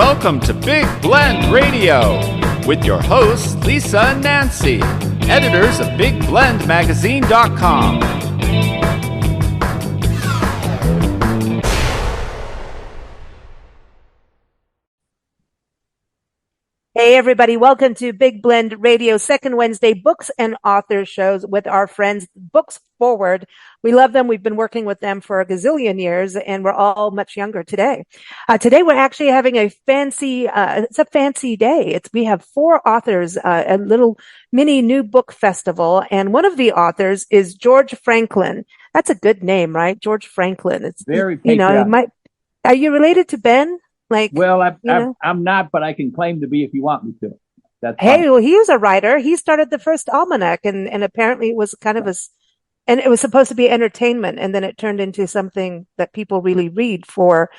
Welcome to Big Blend Radio with your hosts, Lisa and Nancy, editors of BigBlendMagazine.com. Hey, everybody. Welcome to Big Blend Radio, second Wednesday books and author shows with our friends, Books Forward. We love them. We've been working with them for a gazillion years, and we're all much younger today. Today, we're actually having a fancy, it's a fancy day. We have four authors, a little mini new book festival, and one of the authors is George Franklin. That's a good name, right? George Franklin. It's very patriotic. Are you related to Ben? I'm not, but I can claim to be if you want me to. Well, he was a writer. He started the first almanac, and apparently it was kind of and it was supposed to be entertainment, and then it turned into something that people really read for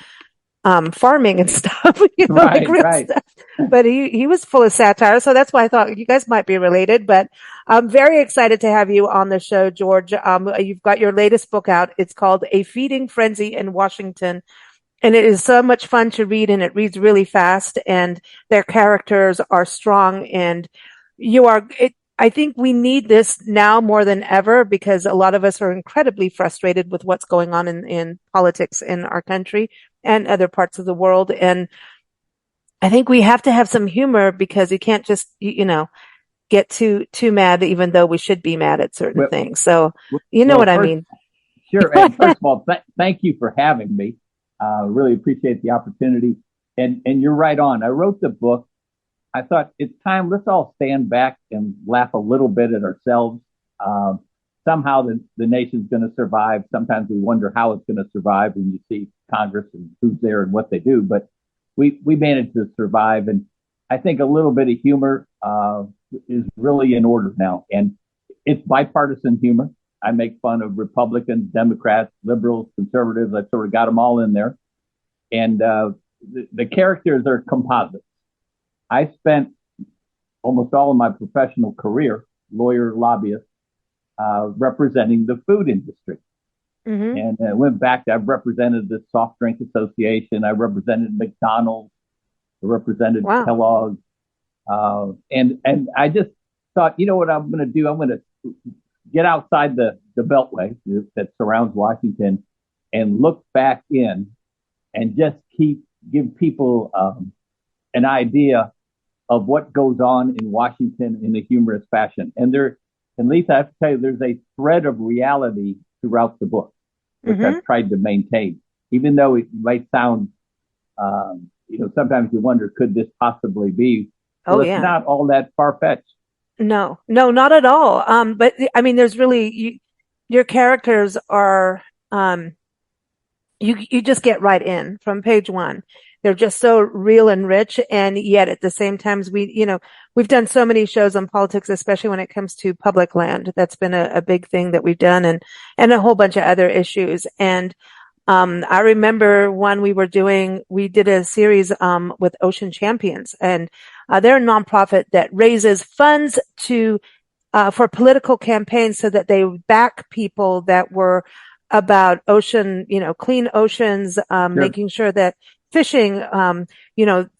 farming and stuff, right. stuff. But he was full of satire, so that's why I thought you guys might be related. But I'm very excited to have you on the show, George. You've got your latest book out. It's called A Feeding Frenzy in Washington. And it is so much fun to read, and it reads really fast, and their characters are strong, and I think we need this now more than ever because a lot of us are incredibly frustrated with what's going on in politics in our country and other parts of the world. And I think we have to have some humor because you can't just, get too mad, even though we should be mad at certain things. So what I mean. Sure. And first of all, thank you for having me. Really appreciate the opportunity. And you're right on. I wrote the book. I thought it's time. Let's all stand back and laugh a little bit at ourselves. Somehow the nation's going to survive. Sometimes we wonder how it's going to survive when you see Congress and who's there and what they do. But we managed to survive. And I think a little bit of humor is really in order now. And it's bipartisan humor. I make fun of Republicans, Democrats, liberals, conservatives. I sort of got them all in there. And the characters are composites. I spent almost all of my professional career, lawyer, lobbyist, representing the food industry. Mm-hmm. And I went back, I've represented the Soft Drink Association. I represented McDonald's. I represented Kellogg's. And I just thought, you know what I'm going to do? I'm going to get outside the beltway that surrounds Washington and look back in and just give people an idea of what goes on in Washington in a humorous fashion. And Lisa, I have to tell you, there's a thread of reality throughout the book, which I've tried to maintain, even though it might sound, sometimes you wonder, could this possibly be? Well, it's not all that far-fetched. No, not at all. But I mean, there's really, your characters are, you just get right in from page one. They're just so real and rich. And yet at the same time, we've done so many shows on politics, especially when it comes to public land. That's been a big thing that we've done and a whole bunch of other issues. And, I remember one we did a series, with Ocean Champions, and they're a nonprofit that raises funds for political campaigns so that they back people that were about ocean, clean oceans, making sure that fishing, that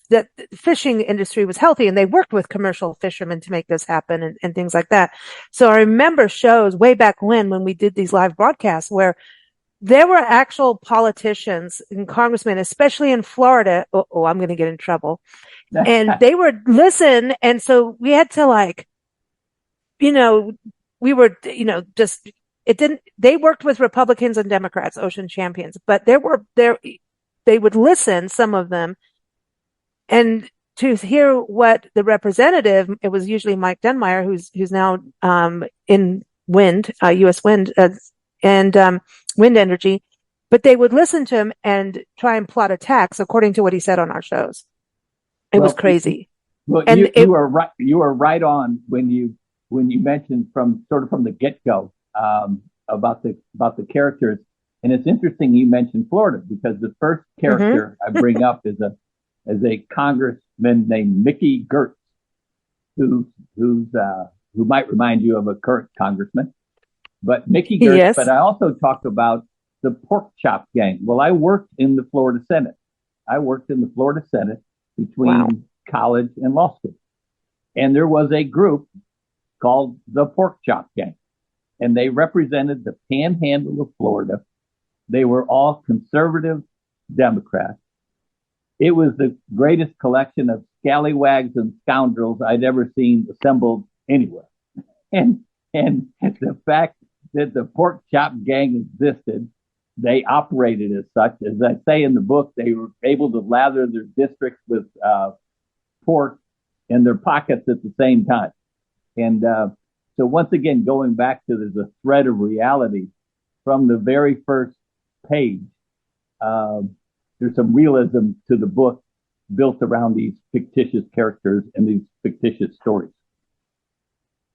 the fishing industry was healthy, and they worked with commercial fishermen to make this happen and things like that. So I remember shows way back when we did these live broadcasts where there were actual politicians and congressmen, especially in Florida. Oh, I'm going to get in trouble. And they would listen. And so we had to they worked with Republicans and Democrats, Ocean Champions, but they would listen, some of them, and to hear what the representative, it was usually Mike Dunmeyer, who's now, in wind, U.S. wind, and wind energy, but they would listen to him and try and plot attacks according to what he said on our shows. It was crazy. Well, and you are right. You are right on when you mentioned from the get-go about the characters. And it's interesting you mentioned Florida, because the first character I bring up is a congressman named Mickey Gertz, who might remind you of a current congressman. But Mickey Gertz, yes. But I also talk about the pork chop gang. Well, I worked in the Florida Senate. Wow. between college and law school. And there was a group called the Pork Chop Gang, and they represented the panhandle of Florida. They were all conservative Democrats. It was the greatest collection of scallywags and scoundrels I'd ever seen assembled anywhere. And the fact that the Pork Chop Gang existed, they operated as such. As I say in the book, they were able to lather their districts with pork in their pockets at the same time. And so once again, going back to there's a thread of reality from the very first page. There's some realism to the book built around these fictitious characters and these fictitious stories.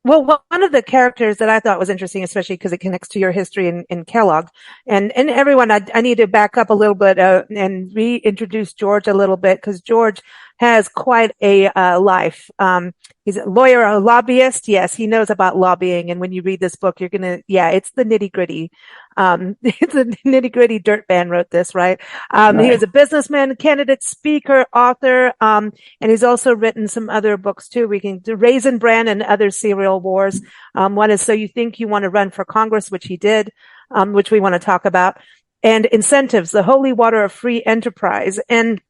Well, one of the characters that I thought was interesting, especially because it connects to your history in Kellogg, and everyone, I need to back up a little bit and reintroduce George a little bit, because George has quite a life. He's a lawyer, a lobbyist. Yes, he knows about lobbying. And when you read this book, it's the nitty gritty. It's a nitty gritty. Dirt Band wrote this, right? Right. He is a businessman, candidate, speaker, author, and he's also written some other books too. We can do Raisin Bran and Other Cereal Wars. One is So You Think You Want to Run for Congress, which he did, which we want to talk about, and Incentives, the Holy Water of Free Enterprise. And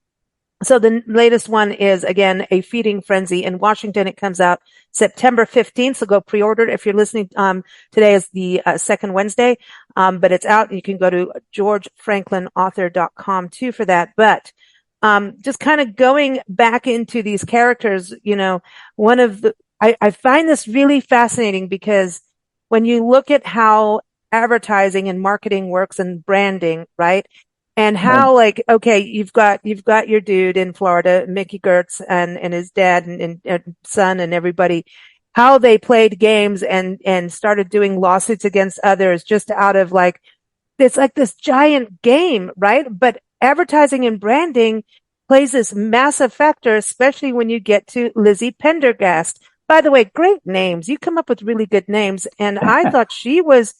so the latest one is, again, A Feeding Frenzy in Washington. It comes out September 15th. So go pre-order it. If you're listening, today is the second Wednesday, but it's out. You can go to georgefranklinauthor.com too for that. But just kind of going back into these characters, I find this really fascinating, because when you look at how advertising and marketing works and branding, right? And how, you've got your dude in Florida, Mickey Gertz, and his dad and son and everybody, how they played games and started doing lawsuits against others just out of it's like this giant game, right? But advertising and branding plays this massive factor, especially when you get to Lizzie Pendergast. By the way, great names. You come up with really good names. And I thought she was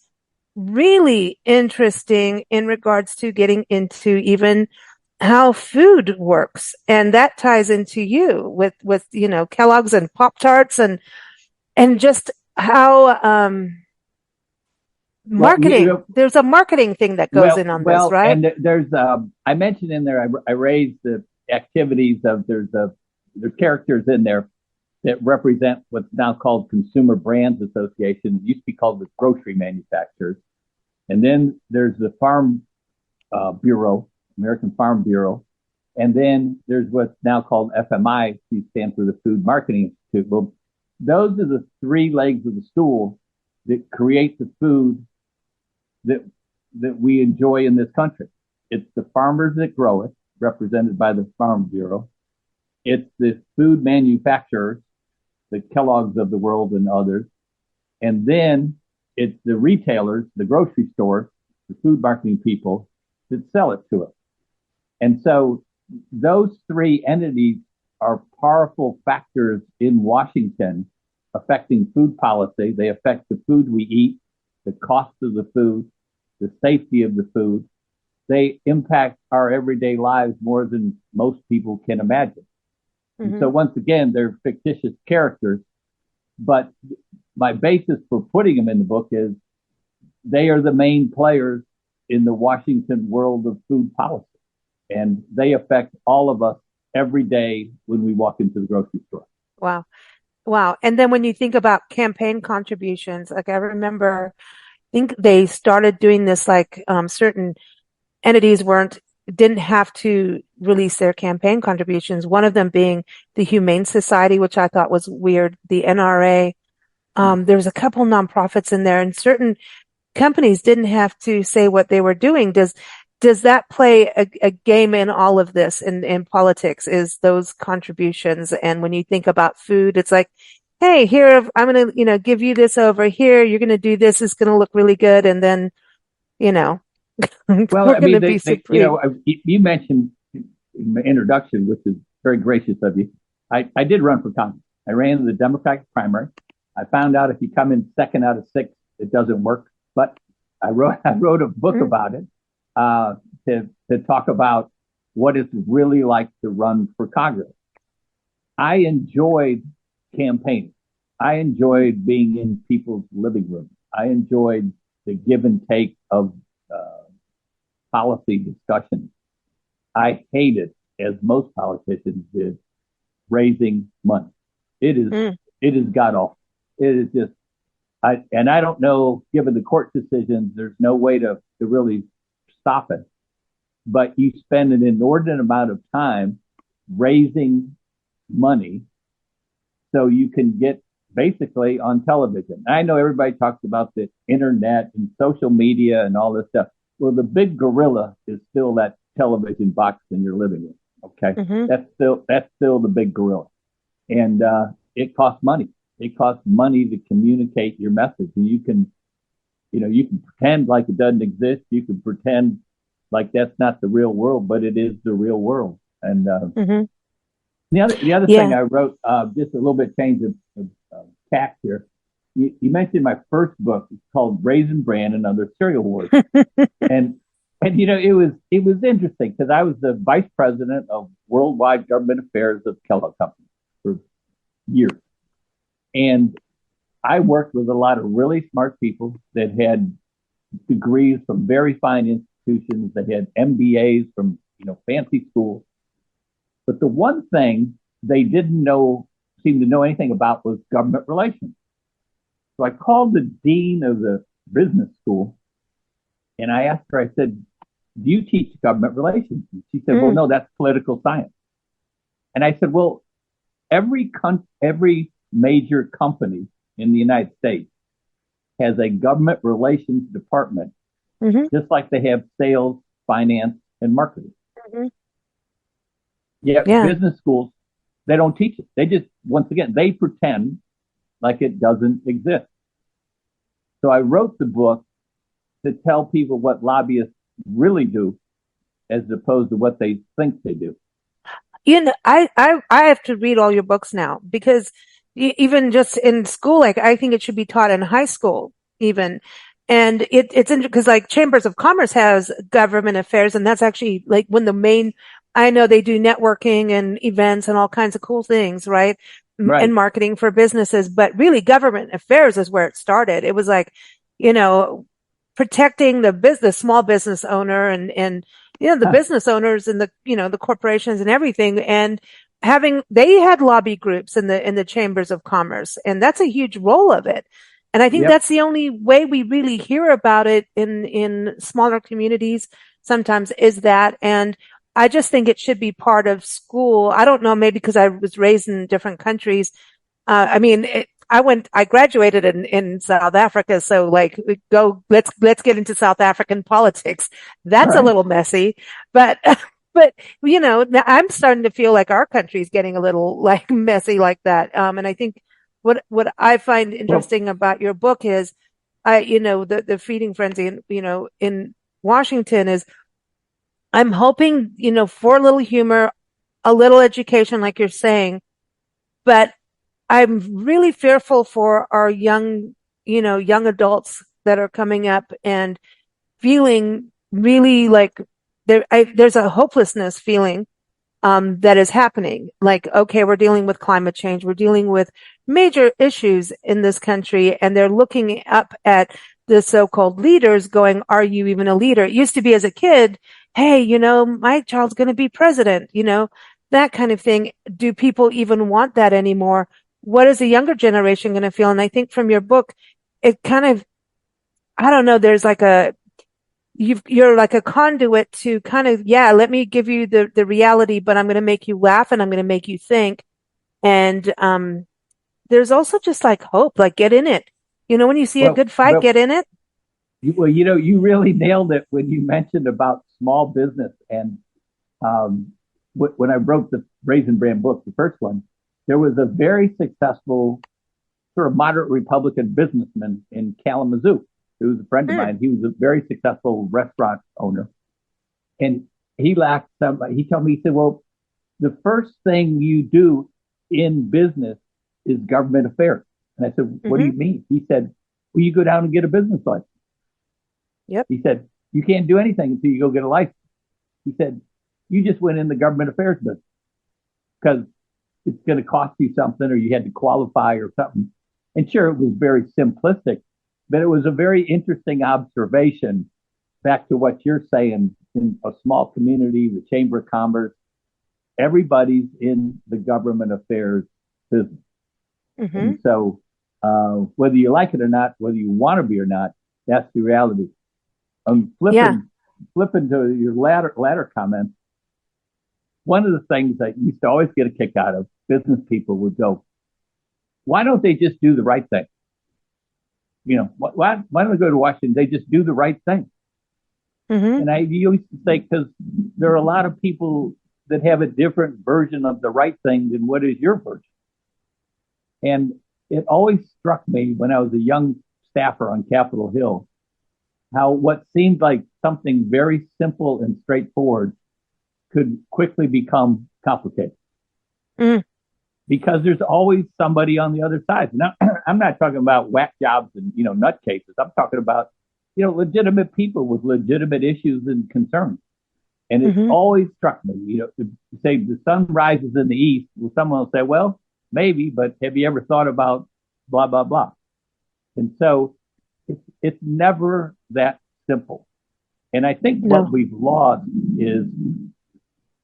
really interesting in regards to getting into even how food works. And that ties into you with Kellogg's and Pop-Tarts and just how, marketing, there's a marketing thing that goes in on this, right? And there's, I mentioned in there, I raised the activities of, there's characters in there that represent what's now called Consumer Brands Association. It used to be called the Grocery Manufacturers. And then there's the Farm Bureau, American Farm Bureau. And then there's what's now called FMI, which stands for the Food Marketing Institute. Well, those are the three legs of the stool that create the food that we enjoy in this country. It's the farmers that grow it, represented by the Farm Bureau. It's the food manufacturers, the Kellogg's of the world and others. And then it's the retailers, the grocery stores, the food marketing people that sell it to us. And so those three entities are powerful factors in Washington affecting food policy. They affect the food we eat, the cost of the food, the safety of the food. They impact our everyday lives more than most people can imagine. Mm-hmm. And so once again, they're fictitious characters, but my basis for putting them in the book is they are the main players in the Washington world of food policy, and they affect all of us every day when we walk into the grocery store. Wow. And then when you think about campaign contributions, I remember, I think they started doing this, certain entities didn't have to release their campaign contributions. One of them being the Humane Society, which I thought was weird, the NRA. There was a couple nonprofits in there, and certain companies didn't have to say what they were doing. Does that play a game in all of this in politics, is those contributions? And when you think about food, it's like, hey, here, I'm going to, give you this over here. You're going to do this. It's going to look really good. And then, well, you mentioned in the introduction, which is very gracious of you. I did run for Congress. I ran in the Democratic primary. I found out if you come in second out of 6, it doesn't work. But I wrote a book about it to talk about what it's really like to run for Congress. I enjoyed campaigning. I enjoyed being in people's living rooms. I enjoyed the give and take of policy discussions. I hated, as most politicians did, raising money. It is it is god awful. It is just I don't know, given the court decisions, there's no way to really stop it. But you spend an inordinate amount of time raising money so you can get basically on television. I know everybody talks about the internet and social media and all this stuff. Well, the big gorilla is still that television box in your living room. Okay. That's still the big gorilla. And it costs money. It costs money to communicate your message. And you can pretend like it doesn't exist. You can pretend like that's not the real world, but it is the real world. And the other thing I wrote, just a little bit change of tact here. You mentioned my first book. It's called Raisin Bran and Other Cereal Wars. and it was interesting because I was the vice president of worldwide government affairs of Kellogg Company for years. And I worked with a lot of really smart people that had degrees from very fine institutions, that had MBAs from fancy schools. But the one thing they didn't seem to know anything about was government relations. So I called the dean of the business school and I asked her, I said, do you teach government relations? And she said, well, no, that's political science. And I said, well, every major company in the United States has a government relations department, just like they have sales, finance, and marketing. Business schools, they don't teach it. They just, once again, they pretend like it doesn't exist. So I wrote the book to tell people what lobbyists really do as opposed to what they think they do. I have to read all your books now because even just in school, like I think it should be taught in high school even. And it's interesting because like Chambers of Commerce has government affairs, and that's actually like I know they do networking and events and all kinds of cool things, right? And marketing for businesses, but really government affairs is where it started. It was like, protecting the small business owner and the business owners and the corporations and everything. And they had lobby groups in the Chambers of Commerce, and that's a huge role of it. And I think that's the only way we really hear about it in smaller communities sometimes is that. And I just think it should be part of school. I don't know, maybe because I was raised in different countries. I graduated in South Africa. So like let's get into South African politics. That's a little messy, but I'm starting to feel like our country is getting a little like messy like that. And I think what I find interesting about your book is, the feeding frenzy, in Washington is, I'm hoping, for a little humor, a little education, like you're saying, but I'm really fearful for our young adults that are coming up and feeling really like there's a hopelessness feeling, that is happening. Like, okay, we're dealing with climate change. We're dealing with major issues in this country, and they're looking up at the so-called leaders going, are you even a leader? It used to be as a kid, hey, my child's going to be president, that kind of thing. Do people even want that anymore? What is the younger generation going to feel? And I think from your book, it kind of, I don't know, there's like you're like a conduit to kind of, let me give you the reality, but I'm going to make you laugh and I'm going to make you think. And, there's also just like hope, like get in it. When you see a good fight, get in it. Well, you really nailed it when you mentioned about small business. And when I wrote the Raisin Bran book, the first one, there was a very successful sort of moderate Republican businessman in Kalamazoo who was a friend of mine. He was a very successful restaurant owner. And he laughed somebody. He told me, he said, well, the first thing you do in business is government affairs. And I said, what do you mean? He said, well, you go down and get a business license. Yep. He said, you can't do anything until you go get a license. He said, you just went in the government affairs business because, it's going to cost you something, or you had to qualify or something. And sure, it was very simplistic, but it was a very interesting observation. Back to what you're saying, in a small community, the Chamber of Commerce, everybody's in the government affairs business. Mm-hmm. And so, whether you like it or not, whether you want to be or not, that's the reality. Flipping to your latter comments, one of the things that used to always get a kick out of business people would go, why don't they just do the right thing? Why don't they go to Washington? They just do the right thing. Mm-hmm. And I used to say, because there are a lot of people that have a different version of the right thing than what is your version. And it always struck me when I was a young staffer on Capitol Hill, how what seemed like something very simple and straightforward could quickly become complicated. Mm. Because there's always somebody on the other side. Now, I'm not talking about whack jobs and, nutcases. I'm talking about, legitimate people with legitimate issues and concerns. And it mm-hmm. always struck me, to say the sun rises in the east, well, someone will say, well, maybe, but have you ever thought about blah, blah, blah? And so it's never that simple. And I think what we've lost is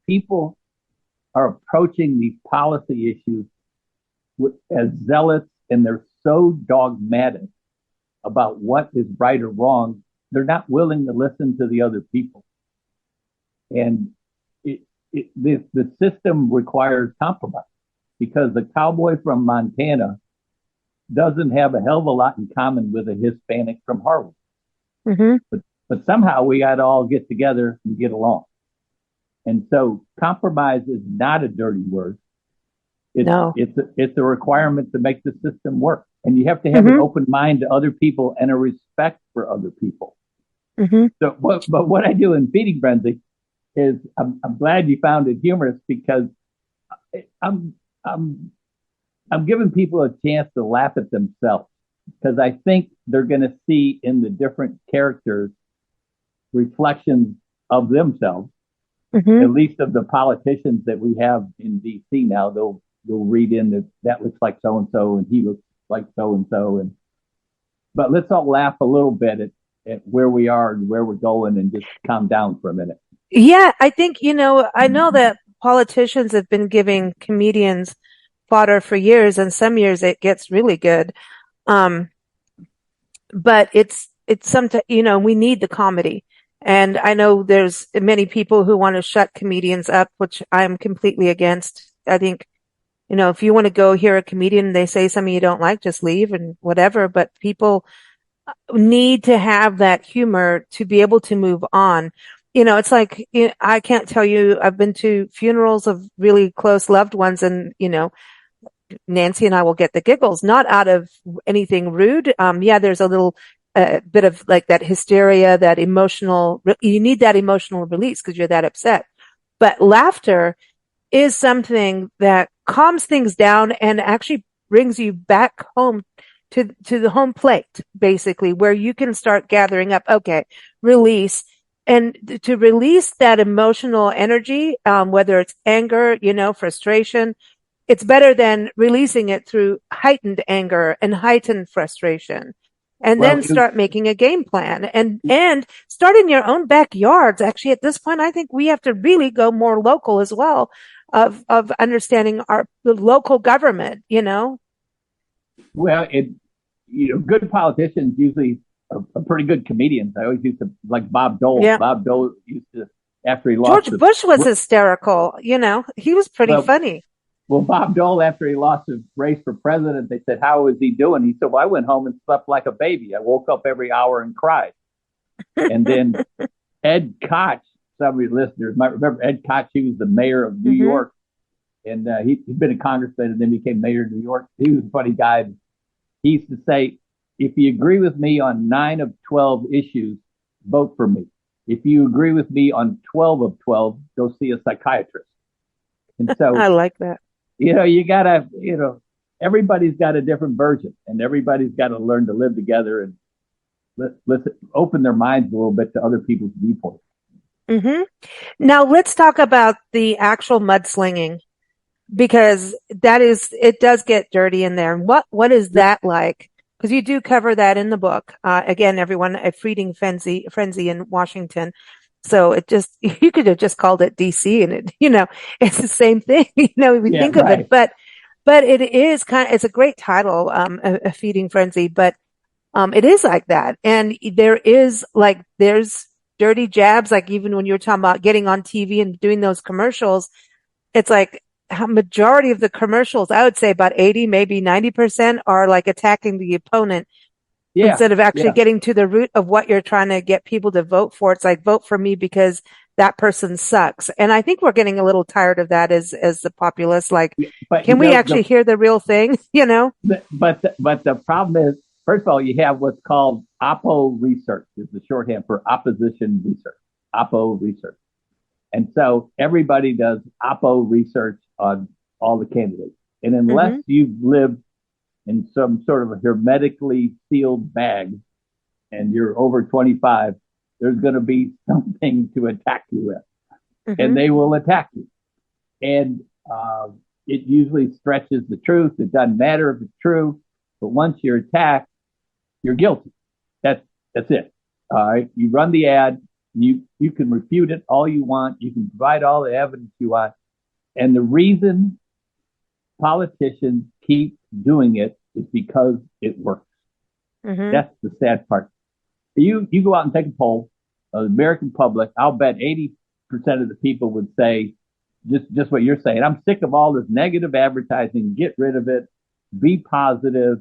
people are approaching these policy issues as zealots, and they're so dogmatic about what is right or wrong, they're not willing to listen to the other people. And the system requires compromise, because the cowboy from Montana doesn't have a hell of a lot in common with a Hispanic from Harlem. Mm-hmm. But somehow we got to all get together and get along. And so compromise is not a dirty word. It's a requirement to make the system work. And you have to have mm-hmm. an open mind to other people and a respect for other people. Mm-hmm. So, but what I do in Feeding Frenzy is I'm glad you found it humorous, because I'm giving people a chance to laugh at themselves, because I think they're going to see in the different characters reflections of themselves. Mm-hmm. At least of the politicians that we have in DC now. They'll read in that looks like so and so, and he looks like so and so. But let's all laugh a little bit at where we are and where we're going, and just calm down for a minute. Yeah, I think I know that politicians have been giving comedians fodder for years, and some years it gets really good. But it's sometimes we need the comedy. And I know there's many people who want to shut comedians up, which I'm completely against. I think, if you want to go hear a comedian and they say something you don't like, just leave and whatever. But people need to have that humor to be able to move on. It's like, I can't tell you, I've been to funerals of really close loved ones, and, Nancy and I will get the giggles, not out of anything rude. There's a little bit of like that hysteria, that you need that emotional release because you're that upset. But laughter is something that calms things down and actually brings you back home to the home plate, basically, where you can start gathering up, release. And to release that emotional energy, whether it's anger, frustration, it's better than releasing it through heightened anger and heightened frustration. And then start making a game plan and start in your own backyards. Actually, at this point, I think we have to really go more local as well, of understanding the local government, Well, good politicians usually are pretty good comedians. I always used to like Bob Dole. Yeah. Bob Dole used to, after he lost. George Bush was hysterical. He was pretty funny. Well, Bob Dole, after he lost his race for president, they said, how is he doing? He said, well, I went home and slept like a baby. I woke up every hour and cried. And then Ed Koch, some of your listeners might remember Ed Koch. He was the mayor of New mm-hmm. York. And he'd been a congressman and then became mayor of New York. He was a funny guy. He used to say, if you agree with me on 9 of 12 issues, vote for me. If you agree with me on 12 of 12, go see a psychiatrist. And so I like that. You gotta, everybody's got a different version, and everybody's got to learn to live together and let's open their minds a little bit to other people's viewpoints. Mm-hmm. Now let's talk about the actual mudslinging. because it does get dirty in there. And what is that like? Because you do cover that in the book. Again, everyone, a feeding frenzy in Washington. So you could have just called it DC, and it's the same thing. We think of it, but it is it's a great title, a feeding frenzy, but it is like that. And there's dirty jabs, like even when you're talking about getting on TV and doing those commercials, it's like a majority of the commercials, I would say about 80, maybe 90% are like attacking the opponent instead of actually getting to the root of what you're trying to get people to vote for. It's like, vote for me because that person sucks. And I think we're getting a little tired of that as the populace. Like, can we actually hear the real thing? But the problem is, first of all, you have what's called oppo research, is the shorthand for opposition research, oppo research. And so everybody does oppo research on all the candidates. And unless you've lived in some sort of a hermetically sealed bag and you're over 25, there's going to be something to attack you with. And they will attack you. And it usually stretches the truth. It doesn't matter if it's true. But once you're attacked, you're guilty. That's it. All right. You run the ad. You can refute it all you want. You can provide all the evidence you want. And the reason politicians keep doing it is because it works. That's the sad part. You go out and take a poll of the American public. I'll bet 80% of the people would say just what you're saying. I'm sick of all this negative advertising. Get rid of it. Be positive.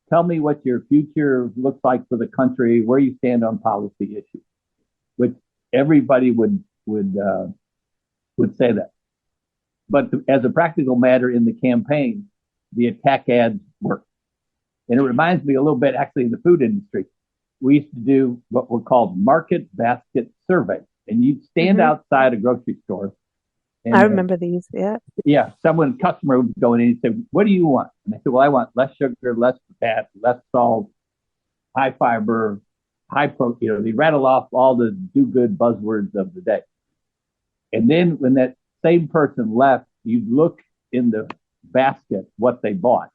Tell me what your future looks like for the country, where you stand on policy issues, which everybody would say that. But as a practical matter in the campaign, the attack ads work. And it reminds me a little bit, actually, in the food industry. We used to do what were called market basket surveys. And you'd stand outside a grocery store. And, I remember these, yeah. Yeah, customer would go in and say, what do you want? And I said, well, I want less sugar, less fat, less salt, high fiber, high protein. They rattle off all the do-good buzzwords of the day. And then when that same person left, you'd look in the basket what they bought.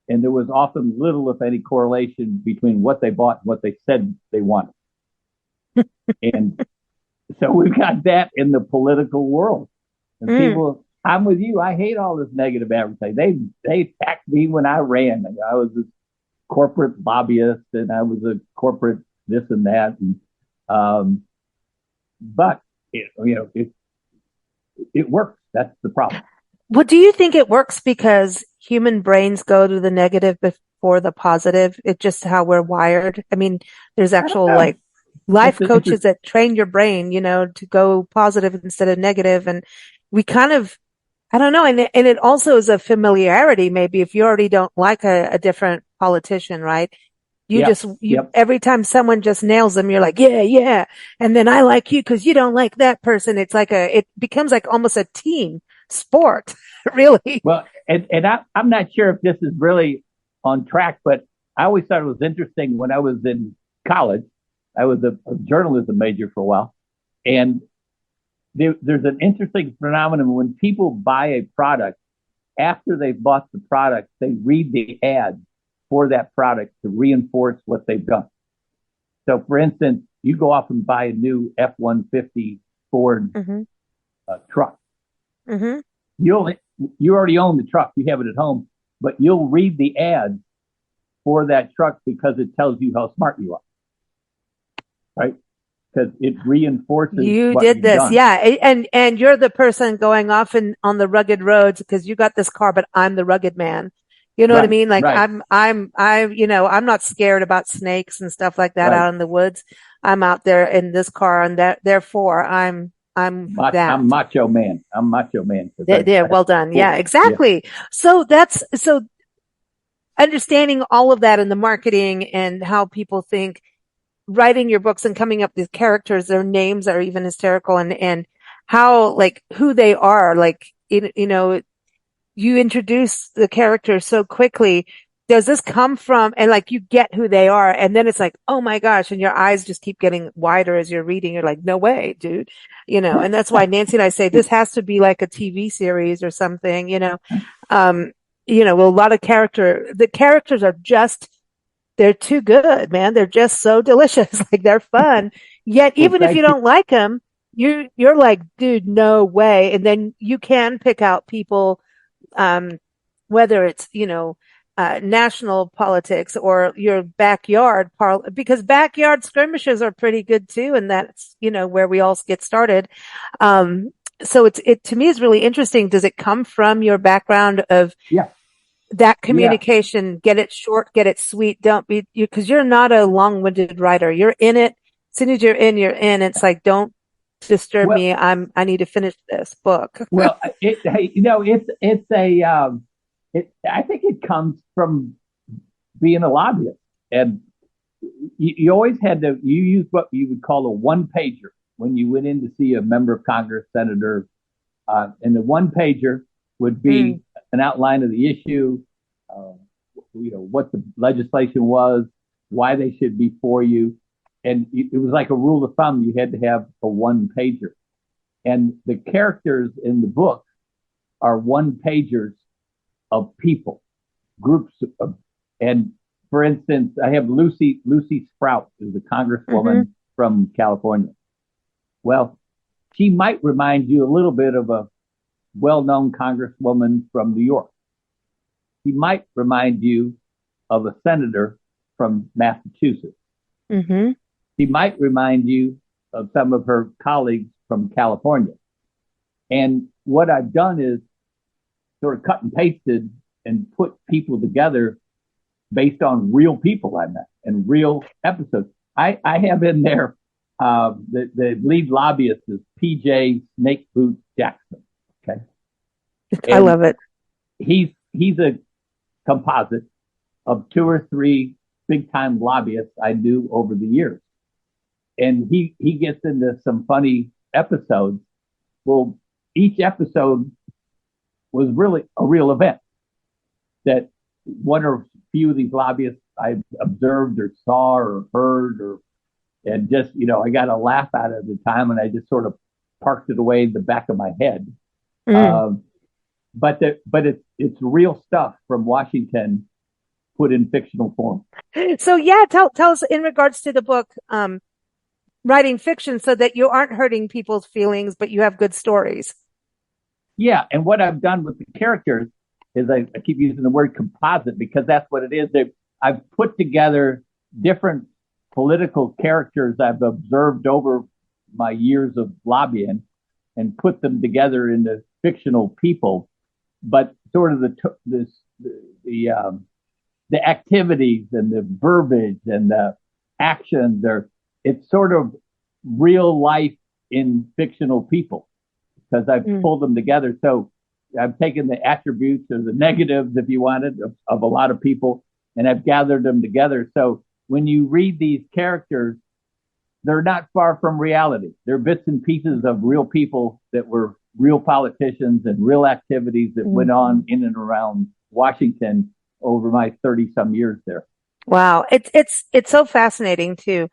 And there was often little, if any, correlation between what they bought and what they said they wanted. And so we've got that in the political world. And people, I'm with you. I hate all this negative advertising. They attacked me when I ran. I was a corporate lobbyist and I was a corporate this and that. And, but it works. That's the problem. Well, do you think it works because human brains go to the negative before the positive? It's just how we're wired. I mean, there's actual life coaches that train your brain, to go positive instead of negative. And we kind of, I don't know. And it also is a familiarity. Maybe if you already don't like a different politician, right? Every time someone just nails them, you're like, yeah. And then I like you because you don't like that person. It's like it becomes like almost a team sport, really. Well, and I'm not sure if this is really on track, but I always thought it was interesting when I was in college. I was a journalism major for a while. And there's an interesting phenomenon when people buy a product, after they've bought the product, they read the ad for that product to reinforce what they've done. So, for instance, you go off and buy a new F-150 Ford truck. You already own the truck. You have it at home, but you'll read the ad for that truck because it tells you how smart you are, right? Because it reinforces you what did you've this, done. and you're the person going off on the rugged roads because you got this car, but I'm the rugged man. You know what I mean? Like I'm not scared about snakes and stuff like that out in the woods. I'm out there in this car, and therefore I'm that. I'm macho man. Yeah, well done. Yeah, exactly. Yeah. So understanding all of that in the marketing and how people think, writing your books and coming up with characters, their names are even hysterical, and how, like, who they are, like, you introduce the characters so quickly. does this come from, and like you get who they are, and then it's like, oh my gosh, and your eyes just keep getting wider as you're reading. You're like, no way, dude, and that's why Nancy and I say this has to be like a TV series or something, um, a lot of the characters are just, they're too good, man. They're just so delicious. Like they're fun. Yet, Well, even if you thank you. don't like them, you're like, dude, no way. And then you can pick out people, um, whether it's, national politics or your backyard because backyard skirmishes are pretty good too. And that's, where we all get started. So it to me is really interesting. Does it come from your background of Yeah. that Yeah. communication? Get it short, get it sweet. Don't be, because you're not a long-winded writer. You're in it. As soon as you're in, you're in. It's like, don't disturb Well, me. I need to finish this book. well, I think it comes from being a lobbyist, and you always had to, you use what you would call a one pager when you went in to see a member of Congress, senator, and the one pager would be an outline of the issue, uh, what the legislation was, why they should be for you. And it was like a rule of thumb. You had to have a one pager. And the characters in the book are one pagers of people, groups of, and for instance, I have Lucy Sprout, who's a congresswoman from California. Well, she might remind you a little bit of a well-known congresswoman from New York. She might remind you of a senator from Massachusetts. Mm-hmm. She might remind you of some of her colleagues from California. And what I've done is sort of cut and pasted and put people together based on real people I met and real episodes. I have in there the lead lobbyist is PJ Snake Boot Jackson. Okay, I love it. He's a composite of two or three big time lobbyists I knew over the years, and he gets into some funny episodes. Well, each episode was really a real event that one or few of these lobbyists I observed or saw or heard and just, I got a laugh out of the time and I just sort of parked it away in the back of my head. But it's real stuff from Washington put in fictional form. So yeah, tell us in regards to the book, writing fiction so that you aren't hurting people's feelings, but you have good stories. Yeah. And what I've done with the characters is I keep using the word composite because that's what it is. I've put together different political characters I've observed over my years of lobbying and put them together into fictional people. But sort of the activities and the verbiage and the actions it's sort of real life in fictional people because I've pulled them together. So I've taken the attributes or the negatives, if you wanted, of a lot of people, and I've gathered them together. So when you read these characters, they're not far from reality. They're bits and pieces of real people that were real politicians and real activities that went on in and around Washington over my 30 some years there. Wow. It's so fascinating too.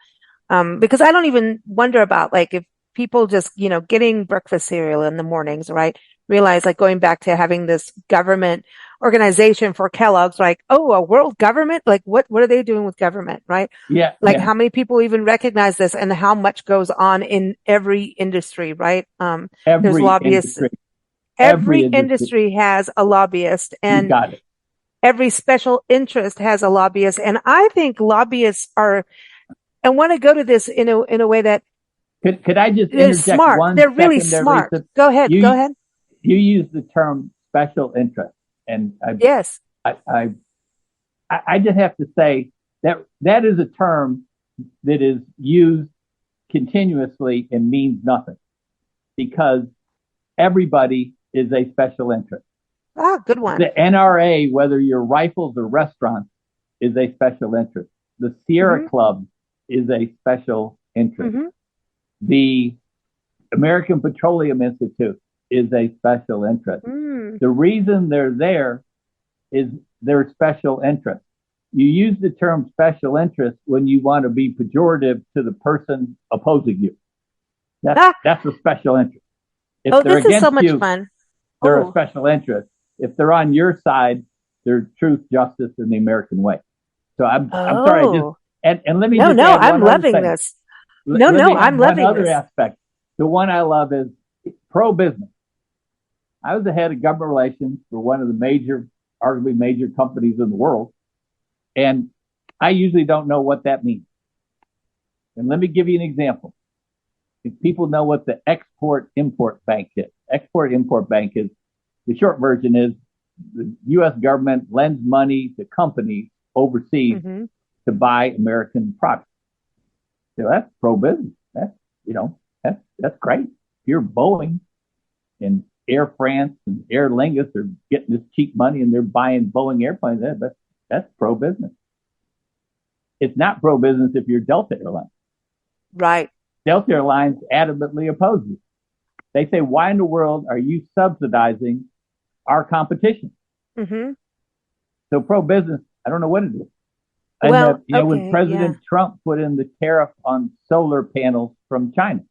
Because I don't even wonder about like if people just, getting breakfast cereal in the mornings, right? Realize like going back to having this government organization for Kellogg's, like, oh, a world government? Like what are they doing with government, right? Yeah. Like how many people even recognize this and how much goes on in every industry, right? There's lobbyists. Every industry has a lobbyist and every special interest has a lobbyist. And I think lobbyists I want to go to this in a way that could I just they're interject smart. one They're really second there, smart. Lisa? Go ahead. You use the term special interest, and yes, I just have to say that is a term that is used continuously and means nothing because everybody is a special interest. Ah, good one. The NRA, whether you're rifles or restaurants, is a special interest. The Sierra Club is a special interest. The American Petroleum Institute is a special interest. The reason they're there is their special interest. you use the term special interest when you want to be pejorative to the person opposing you. That's a special interest. If they're this is so against much you, fun. they're a special interest. If they're on your side, they're truth, justice, and the American way. So I'm sorry. And let me just add I'm one loving other thing. this. I'm loving one other this. aspect. The one I love is pro-business. I was the head of government relations for one of the arguably major companies in the world. And I usually don't know what that means. And let me give you an example. If people know what the Export-Import Bank is. Export-Import Bank is, the short version is the U.S. government lends money to companies overseas to buy American products. So that's pro-business. That's great. If you're Boeing and Air France and Air Lingus are getting this cheap money and they're buying Boeing airplanes, that's pro-business. It's not pro-business if you're Delta Airlines. Right. Delta Airlines adamantly opposes. They say, why in the world are you subsidizing our competition? So pro-business, I don't know what it is. And when President Trump put in the tariff on solar panels from China,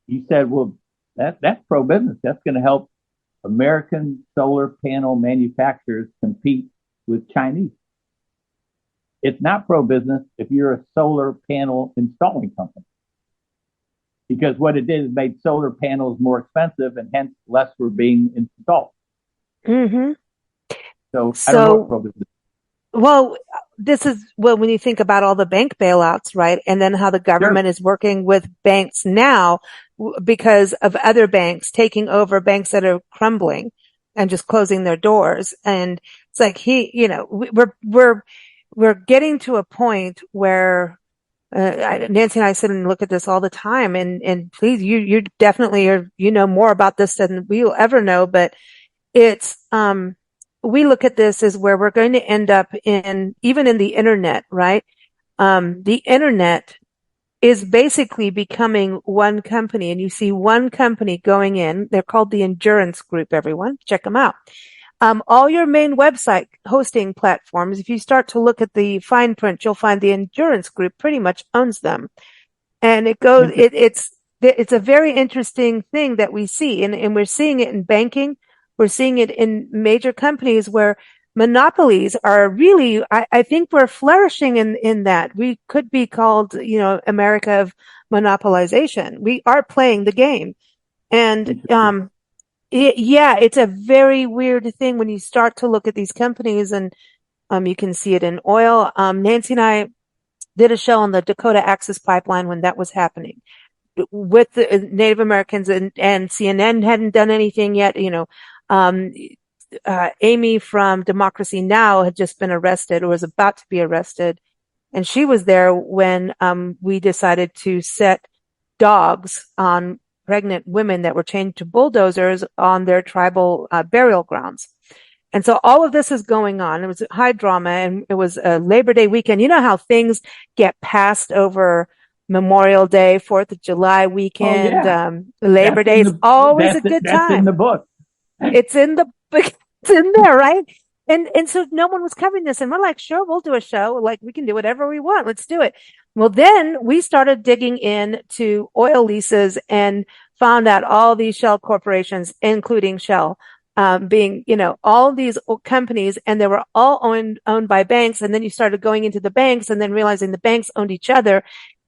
he said, well, that's pro-business. That's going to help American solar panel manufacturers compete with Chinese. It's not pro-business if you're a solar panel installing company. Because what it did is made solar panels more expensive and hence less were being installed. So I don't know what pro-business is. Well, when you think about all the bank bailouts, right? And then how the government is working with banks now because of other banks taking over banks that are crumbling and just closing their doors. And it's like we're getting to a point where Nancy and I sit and look at this all the time. And please, you definitely more about this than we'll ever know, but it's, we look at this as where we're going to end up even in the internet, right? The internet is basically becoming one company, and you see one company going in. They're called the Endurance Group, everyone. Check them out. All your main website hosting platforms, if you start to look at the fine print, you'll find the Endurance Group pretty much owns them. And it's a very interesting thing that we see, and we're seeing it in banking. We're seeing it in major companies where monopolies are really, I think we're flourishing in that. We could be called, America of monopolization. We are playing the game. And, it's a very weird thing when you start to look at these companies, and, you can see it in oil. Nancy and I did a show on the Dakota Access Pipeline when that was happening with the Native Americans, and CNN hadn't done anything yet, Amy from Democracy Now! Had just been arrested or was about to be arrested. And she was there when we decided to set dogs on pregnant women that were chained to bulldozers on their tribal burial grounds. And so all of this is going on. It was high drama, and it was a Labor Day weekend. You know how things get passed over Memorial Day, 4th of July weekend, Labor Day is always a good time. That's in the book. It's in there, right? And so no one was covering this, and we're like, sure, we'll do a show. Like, we can do whatever we want. Let's do it. Well, then we started digging into oil leases and found out all these shell corporations, including Shell, being, all these companies, and they were all owned by banks. And then you started going into the banks and then realizing the banks owned each other.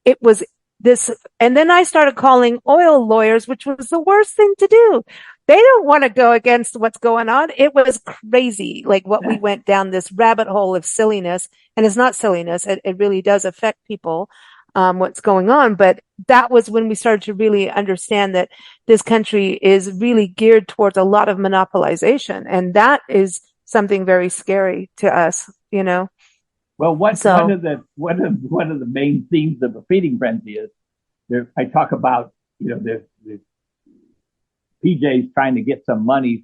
It was this, and then I started calling oil lawyers, which was the worst thing to do. They don't want to go against what's going on. It was crazy, like what we went down this rabbit hole of silliness. And it's not silliness. It really does affect people, what's going on. But that was when we started to really understand that this country is really geared towards a lot of monopolization. And that is something very scary to us, Well, one of the main themes of a feeding frenzy is I talk about, the PJ's trying to get some money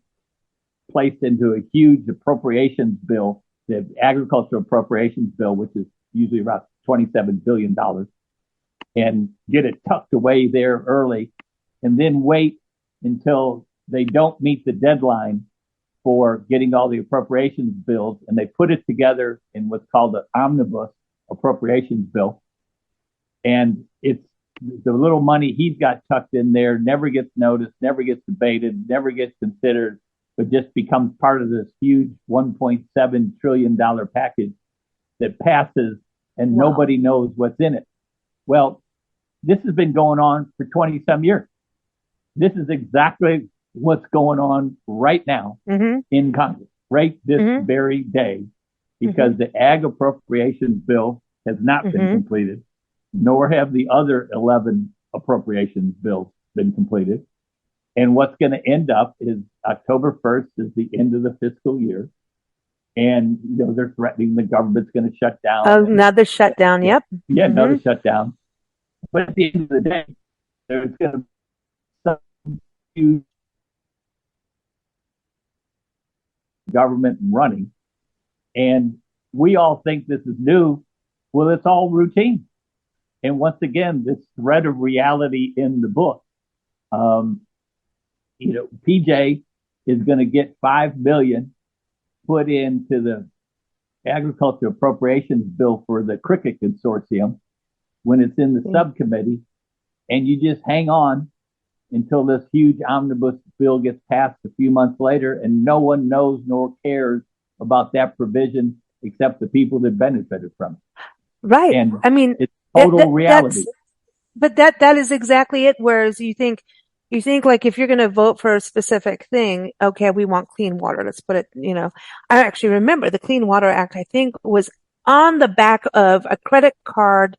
placed into a huge appropriations bill, the agricultural appropriations bill, which is usually about $27 billion, and get it tucked away there early, and then wait until they don't meet the deadline for getting all the appropriations bills, and they put it together in what's called an omnibus appropriations bill. And it's the little money he's got tucked in there never gets noticed, never gets debated, never gets considered, but just becomes part of this huge $1.7 trillion package that passes, and nobody knows what's in it. Well, this has been going on for 20 some years. This is exactly what's going on right now in Congress, right this very day, because the ag appropriations bill has not been completed, nor have the other 11 appropriations bills been completed. And what's going to end up is October 1st is the end of the fiscal year. And, they're threatening the government's going to shut down. Another shutdown. Yep. Yeah, another shutdown. But at the end of the day, there's going to be some huge government running. And we all think this is new. Well, it's all routine. And once again, this thread of reality in the book, PJ is going to get $5 million put into the agriculture appropriations bill for the cricket consortium when it's in the subcommittee, and you just hang on until this huge omnibus bill gets passed a few months later, and no one knows nor cares about that provision except the people that benefited from it. Right. And I mean, it's total reality. But that is exactly it. Whereas you think like if you're going to vote for a specific thing, okay, we want clean water. Let's put it, I actually remember the Clean Water Act, I think, was on the back of a credit card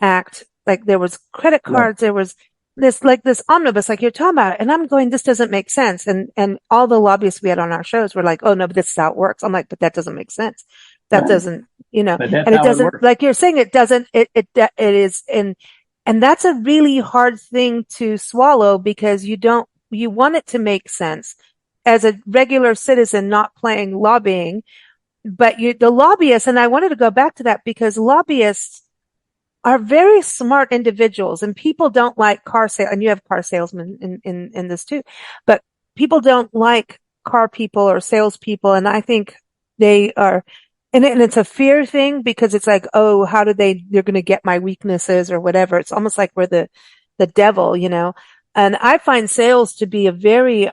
act. Like there was credit cards, there was this omnibus, like you're talking about. And I'm going, this doesn't make sense. And all the lobbyists we had on our shows were like, oh no, but this is how it works. I'm like, but that doesn't make sense. That doesn't, and it doesn't, like you're saying, it doesn't, it is, and that's a really hard thing to swallow because you want it to make sense as a regular citizen not playing lobbying, but the lobbyists, and I wanted to go back to that because lobbyists are very smart individuals, and people don't like car sale, and you have car salesmen in this too, but people don't like car people or salespeople, and I think they are. And it's a fear thing because it's like, oh, how do they're going to get my weaknesses or whatever. It's almost like we're the devil, and I find sales to be a very,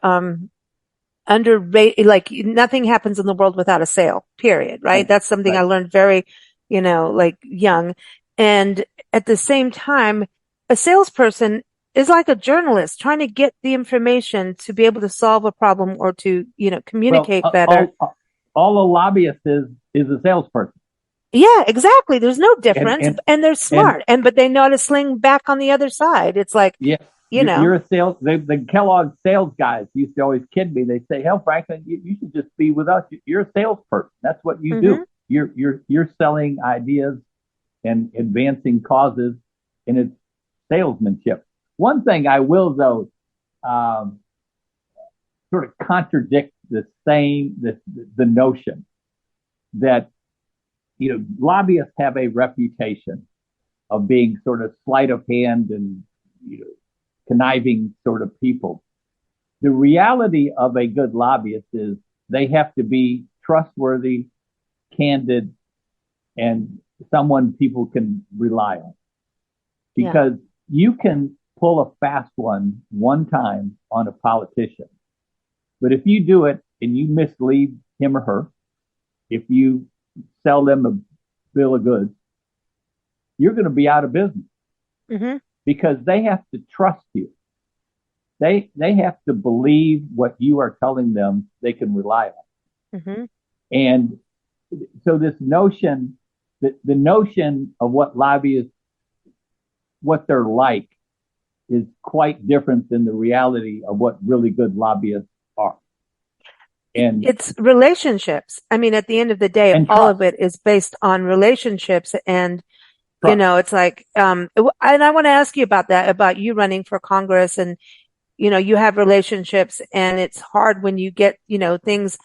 underrated, like nothing happens in the world without a sale, period. Right. That's something I learned very, like young. And at the same time, a salesperson is like a journalist trying to get the information to be able to solve a problem or to, communicate better. All a lobbyist is a salesperson. Yeah, exactly. There's no difference, and they're smart, but they know how to sling back on the other side. It's like, you're a sales. The Kellogg sales guys used to always kid me. They say, "Hell, Franklin, you should just be with us. You're a salesperson. That's what you do. You're selling ideas and advancing causes, and it's salesmanship." One thing I will though, sort of contradict the notion that lobbyists have a reputation of being sort of sleight of hand and conniving sort of people. The reality of a good lobbyist is they have to be trustworthy, candid, and someone people can rely on, because you can pull a fast one time on a politician. But if you do it and you mislead him or her, if you sell them a bill of goods, you're going to be out of business because they have to trust you. They have to believe what you are telling them they can rely on. And so this notion, the notion of what lobbyists, what they're like, is quite different than the reality of what really good lobbyists are. And it's relationships. I mean, at the end of the day, all of it is based on relationships. And, it's like, and I want to ask you about that, about you running for Congress, and, you have relationships, and it's hard when you get, things.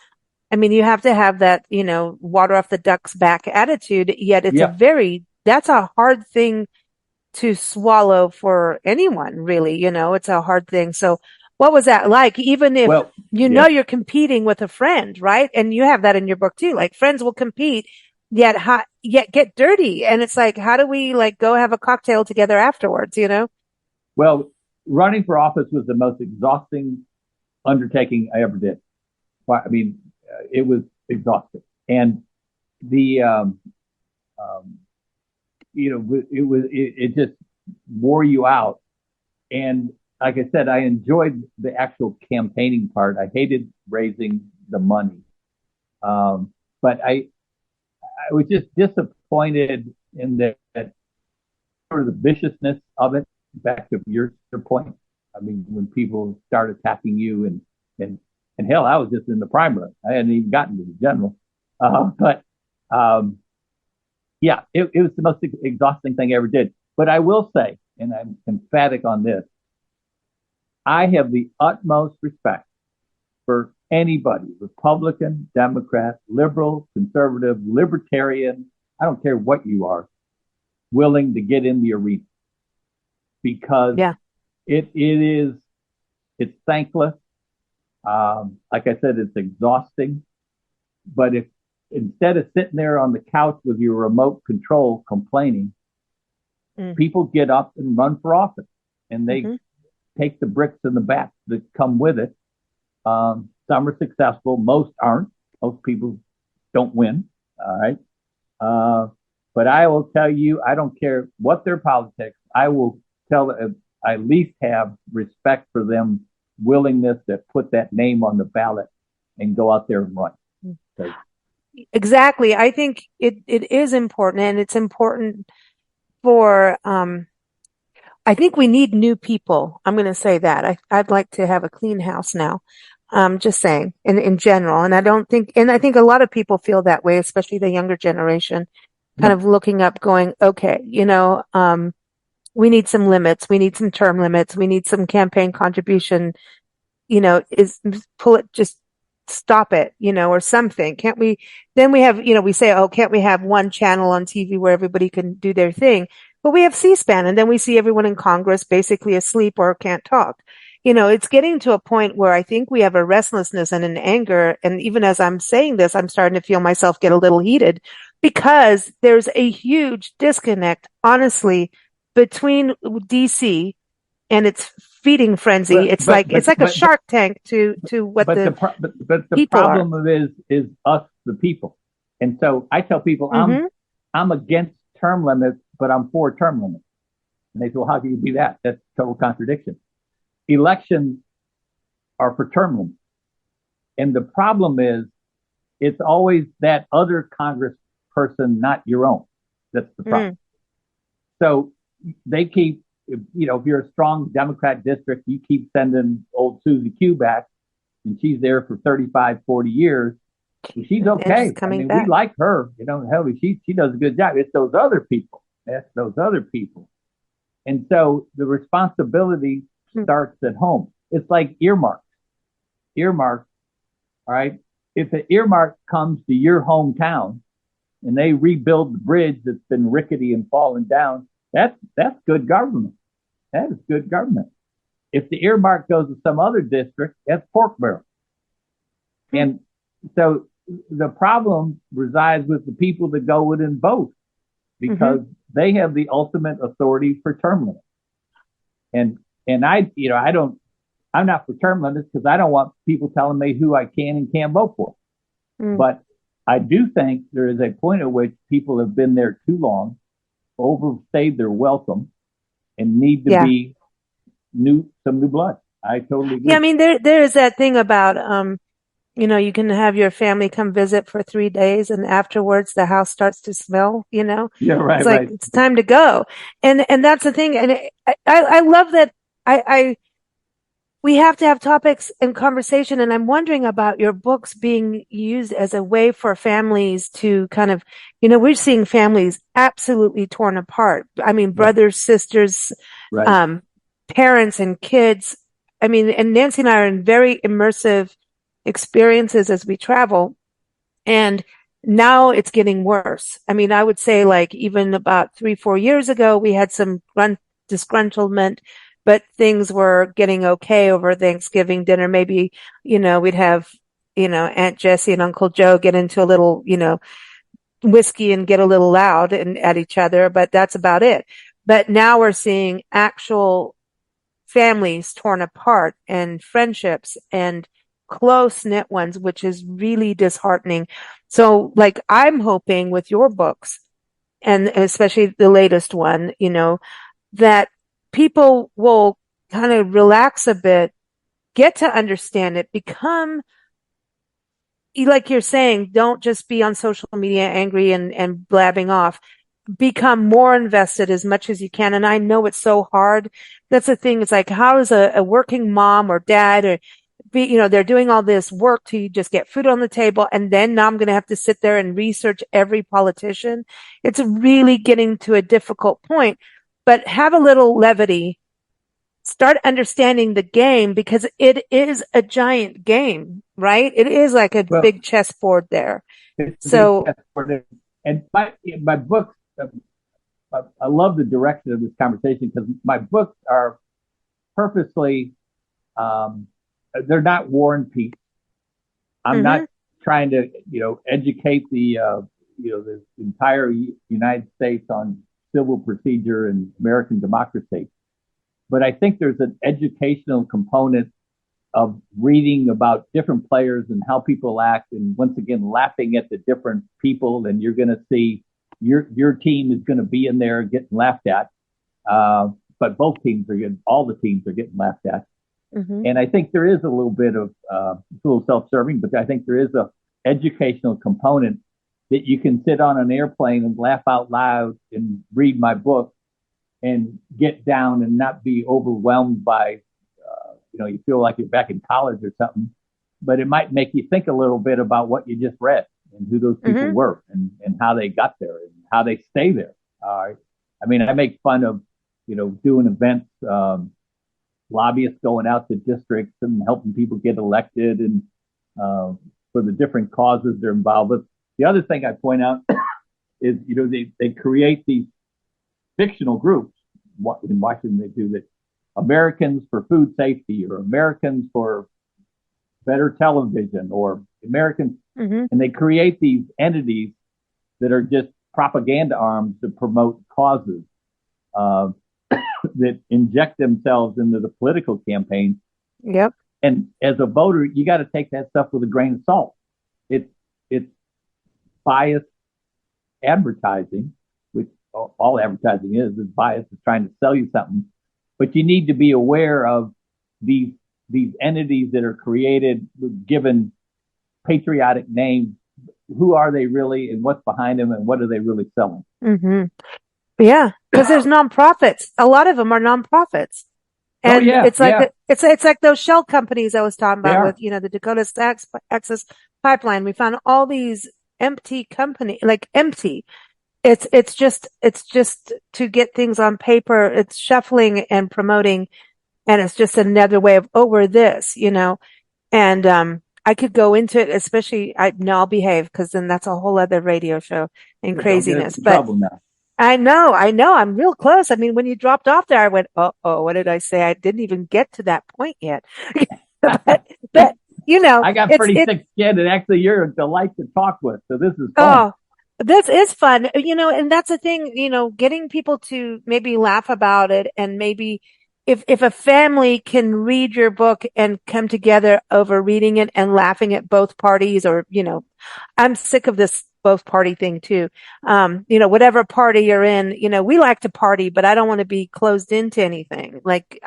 I mean, you have to have that, water off the duck's back attitude, yet it's that's a hard thing to swallow for anyone, really. It's a hard thing. So what was that like? Even if Well, you know you're competing with a friend, right? And you have that in your book too. Like friends will compete, yet get dirty, and it's like, how do we like go have a cocktail together afterwards? You know? well, running for office was the most exhausting undertaking I ever did. I mean, it was exhausting, and the it just wore you out. And like I said, I enjoyed the actual campaigning part. I hated raising the money, but I was just disappointed in that sort of the viciousness of it. Back to your point, I mean, when people start attacking you and hell, I was just in the primary. I hadn't even gotten to the general, but yeah, it was the most exhausting thing I ever did. But I will say, and I'm emphatic on this, I have the utmost respect for anybody, Republican, Democrat, liberal, conservative, libertarian, I don't care what you are, willing to get in the arena because it's thankless. Like I said, it's exhausting. But if instead of sitting there on the couch with your remote control complaining, people get up and run for office and they take the bricks and the bats that come with it. Some are successful. Most aren't. Most people don't win. All right. But I will tell you, I don't care what their politics. I will I at least have respect for them willingness to put that name on the ballot and go out there and run. Exactly. I think it is important, and it's important for, I think we need new people. I'm going to say that. I'd like to have a clean house now. Just saying in general. And I think a lot of people feel that way, especially the younger generation, kind of looking up going, okay, we need some limits. We need some term limits. We need some campaign contribution, just stop it, or something. Can't we, then we have, we say, oh, can't we have one channel on TV where everybody can do their thing? But we have C-SPAN, and then we see everyone in Congress basically asleep or can't talk. It's getting to a point where I think we have a restlessness and an anger. And even as I'm saying this, I'm starting to feel myself get a little heated because there's a huge disconnect, honestly, between DC and its feeding frenzy. It's like a Shark Tank to what the problem is us, the people. And so I tell people I'm against term limits, but I'm for term limits. And they say, well, how can you be that? That's total contradiction. Elections are for term limits. And the problem is it's always that other Congress person, not your own. That's the problem. So they keep, if you're a strong Democrat district, you keep sending old Susie Q back, and she's there for 35, 40 years. She's okay. We like her. Hell, she does a good job. It's those other people. That's those other people. And so the responsibility starts at home. It's like earmarks. All right. If an earmark comes to your hometown and they rebuild the bridge that's been rickety and fallen down, that's good government. That is good government. If the earmark goes to some other district, that's pork barrel. And so the problem resides with the people that go within both because they have the ultimate authority for term limits. And I'm not for term limits because I don't want people telling me who I can and can't vote for. But I do think there is a point at which people have been there too long, overstayed their welcome, and need to be some new blood. I totally agree. Yeah, I mean, there is that thing about, you can have your family come visit for 3 days and afterwards the house starts to smell, Yeah, right. It's like, it's time to go. And that's the thing. And I love that we have to have topics and conversation. And I'm wondering about your books being used as a way for families to kind of, we're seeing families absolutely torn apart. I mean, brothers, sisters, parents and kids. I mean, and Nancy and I are in very immersive experiences as we travel. And now it's getting worse. I mean, I would say like even about 3-4 years ago, we had some disgruntlement, but things were getting okay over Thanksgiving dinner. Maybe, we'd have, Aunt Jessie and Uncle Joe get into a little, whiskey and get a little loud and at each other, but that's about it. But now we're seeing actual families torn apart and friendships and close knit ones, which is really disheartening. So like I'm hoping with your books and especially the latest one, that people will kind of relax a bit, get to understand it, become like you're saying, don't just be on social media angry and blabbing off. Become more invested as much as you can. And I know it's so hard. That's the thing. It's like, how is a working mom or dad or they're doing all this work to just get food on the table. And then now I'm going to have to sit there and research every politician. It's really getting to a difficult point, but have a little levity. Start understanding the game because it is a giant game, right? It is like a big chessboard there. So, and my books, I love the direction of this conversation because my books are purposely, they're not war and peace. I'm not trying to, educate the entire United States on civil procedure and American democracy. But I think there's an educational component of reading about different players and how people act. And once again, laughing at the different people. And you're going to see your team is going to be in there getting laughed at. But all the teams are getting laughed at. Mm-hmm. And I think there is a little bit of, it's a little self-serving, but I think there is a educational component that you can sit on an airplane and laugh out loud and read my book and get down and not be overwhelmed by, you feel like you're back in college or something, but it might make you think a little bit about what you just read and who those people were and how they got there and how they stay there. I mean, I make fun of, doing events, lobbyists going out to districts and helping people get elected and for the different causes they're involved with. The other thing I point out is, they create these fictional groups. In Washington, they do that. Americans for Food Safety or Americans for Better Television or Americans. And they create these entities that are just propaganda arms to promote causes that inject themselves into the political campaign. Yep. And as a voter, you got to take that stuff with a grain of salt. It's biased advertising, which all advertising is bias, is trying to sell you something. But you need to be aware of these entities that are created, given patriotic names. Who are they really, and what's behind them, and what are they really selling? Mm-hmm. Yeah, because there's nonprofits. A lot of them are nonprofits, and it's like it's like those shell companies I was talking about with the Dakota Access Pipeline. We found all these empty empty. It's just to get things on paper. It's shuffling and promoting, and it's just another way of we're this, and I could go into it, especially I'll behave because then that's a whole other radio show and craziness. But I know, I'm real close. I mean, when you dropped off there, I went, what did I say? I didn't even get to that point yet. but I got pretty thick skin, and actually, you're a delight to talk with. So this is fun. This is fun, and that's the thing, getting people to maybe laugh about it, and maybe if a family can read your book and come together over reading it and laughing at both parties, or, I'm sick of this both party thing too. Whatever party you're in, we like to party, but I don't want to be closed into anything. Like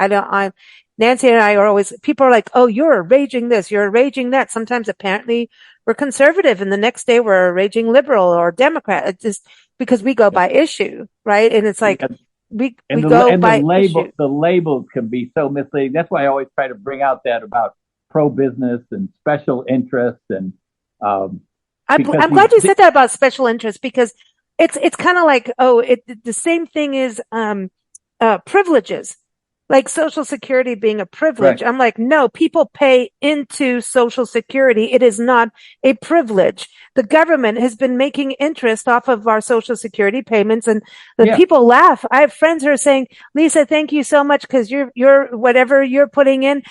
Nancy and I are always, people are like, oh, you're raging this, you're raging that. Sometimes apparently we're conservative and the next day we're a raging liberal or Democrat. It's just because we go by issue, right? And it's like, we go by issue. The labels can be so misleading. That's why I always try to bring out that about pro-business and special interests. And I'm glad you said that about special interests, because it's kind of like, the same thing is privileges. like Social Security being a privilege. Right. I'm like, no, people pay into Social Security. It is not a privilege. The government has been making interest off of our Social Security payments, and the Yeah. people laugh. I have friends who are saying, Lisa, thank you so much because you're whatever you're putting in